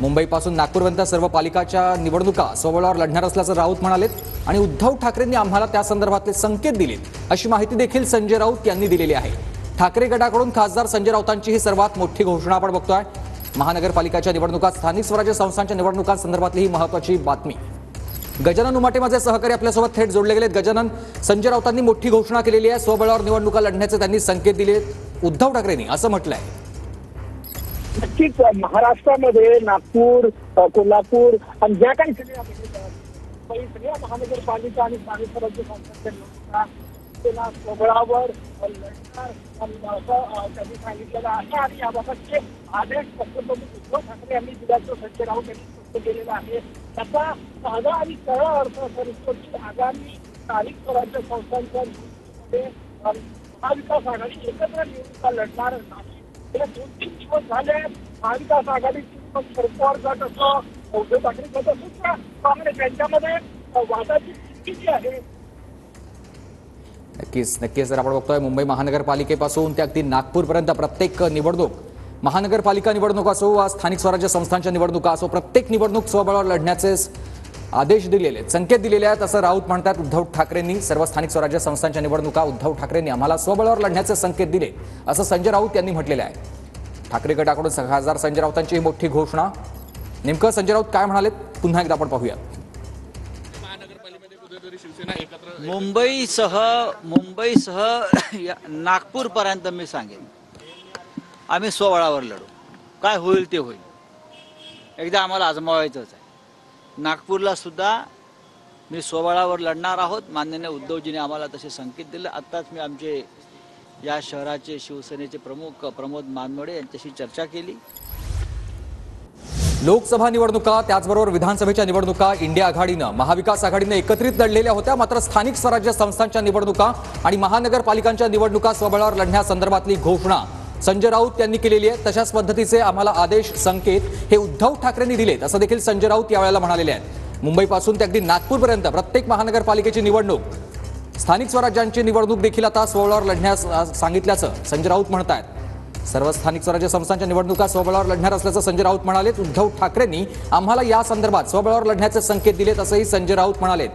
मुंबईपासून नागपूरपर्यंत सर्व पालिकाच्या निवडणुका स्वबळावर लढणार असल्याचं राऊत म्हणालेत आणि उद्धव ठाकरेंनी आम्हाला त्या संदर्भातले संकेत दिलेत अशी माहिती देखील संजय राऊत यांनी दिलेली आहे। ठाकरे गटाकडून खासदार संजय राऊतांची ही सर्वात मोठी घोषणा आपण बघतोय। महानगरपालिकाच्या निवडणुका, स्थानिक स्वराज्य संस्थांच्या निवडणुकांसंदर्भातली ही महत्त्वाची बातमी। गजानन उमाटे माझे सहकारी आपल्यासोबत थेट जोडले गेलेत। गजानन, संजय राऊतांनी मोठी घोषणा केलेली आहे, स्वबळावर निवडणुका लढण्याचे त्यांनी संकेत दिलेत उद्धव ठाकरेंनी असं म्हटलंय। नक्कीच महाराष्ट्रामध्ये नागपूर, कोल्हापूर आणि ज्या काही सगळ्या महानगरपालिका आणि स्थानिक स्वराज्य संस्थांच्या निवडणुका त्याला स्वबळावर लढणार असं त्यांनी सांगितलेलं आहे आणि याबाबतचे आदेश पक्षप्रमुख उद्धव ठाकरे यांनी दिल्याचं संजय राऊत यांनी स्पष्ट केलेलं आहे। त्याचा साधा आणि सरळ अर्थ असा निघतो की आगामी स्थानिक स्वराज्य संस्थांच्या निवडणुकीमध्ये महाविकास आघाडी एकत्र निवडणुका लढणार नाही। गेल्या 2-3 दिवस झाले महाविकास आघाडीची सरकार गट असं उद्धव ठाकरे गट असून काँग्रेस यांच्यामध्ये वादाची स्थिती आहे। नक्कीच जर आपण बघतोय मुंबई महानगरपालिकेपासून ते अगदी नागपूरपर्यंत प्रत्येक निवडणूक, महानगरपालिका निवडणूक असो वा स्थानिक स्वराज्य संस्थांच्या निवडणुका असो, प्रत्येक निवडणूक स्वबळावर लढण्याचे आदेश दिलेले आहेत, संकेत दिलेले आहेत असं राऊत म्हणतात। उद्धव ठाकरेंनी सर्व स्थानिक स्वराज्य संस्थांच्या निवडणुका उद्धव ठाकरेंनी आम्हाला स्वबळावर लढण्याचे संकेत दिले असं संजय राऊत यांनी म्हटलेलं आहे। ठाकरे गटाकडून खासदार संजय राऊतांची ही मोठी घोषणा। नेमकं संजय राऊत काय म्हणालेत पुन्हा एकदा आपण पाहूया। मुंबईसह नागपूरपर्यंत मी सांगेन आम्ही स्वबळावर लढू, काय होईल ते होईल, एकदा आम्हाला आजमावायचंच आहे। नागपूरला सुद्धा मी स्वबळावर लढणार आहोत। माननीय उद्धवजीने आम्हाला तसे संकेत दिले। आत्ताच मी आमचे या शहराचे शिवसेनेचे प्रमुख प्रमोद मानमोडे यांच्याशी चर्चा केली। लोकसभा निवडणुका त्याचबरोबर विधानसभेच्या निवडणुका इंडिया आघाडीनं, महाविकास आघाडीनं एकत्रित लढलेल्या होत्या। मात्र स्थानिक स्वराज्य संस्थांच्या निवडणुका आणि महानगरपालिकांच्या निवडणुका स्वबळावर लढण्यासंदर्भातली घोषणा संजय राऊत यांनी केलेली आहे। तशाच पद्धतीचे आम्हाला आदेश, संकेत हे उद्धव ठाकरेंनी दिलेत असं देखील संजय राऊत यावेळेला म्हणालेले आहेत। मुंबईपासून ते अगदी नागपूरपर्यंत प्रत्येक महानगरपालिकेची निवडणूक, स्थानिक स्वराज्यांची निवडणूक देखील आता स्वबळावर लढण्यास सांगितल्याचं संजय राऊत म्हणतात। सर्व स्थानिक स्वराज्य संस्थांच्या निवडणुका स्वबळावर लढणार असल्याचं संजय राऊत म्हणालेत। उद्धव ठाकरेंनी आम्हाला या संदर्भात स्वबळावर लढण्याचे संकेत दिलेत असंही संजय राऊत म्हणालेत।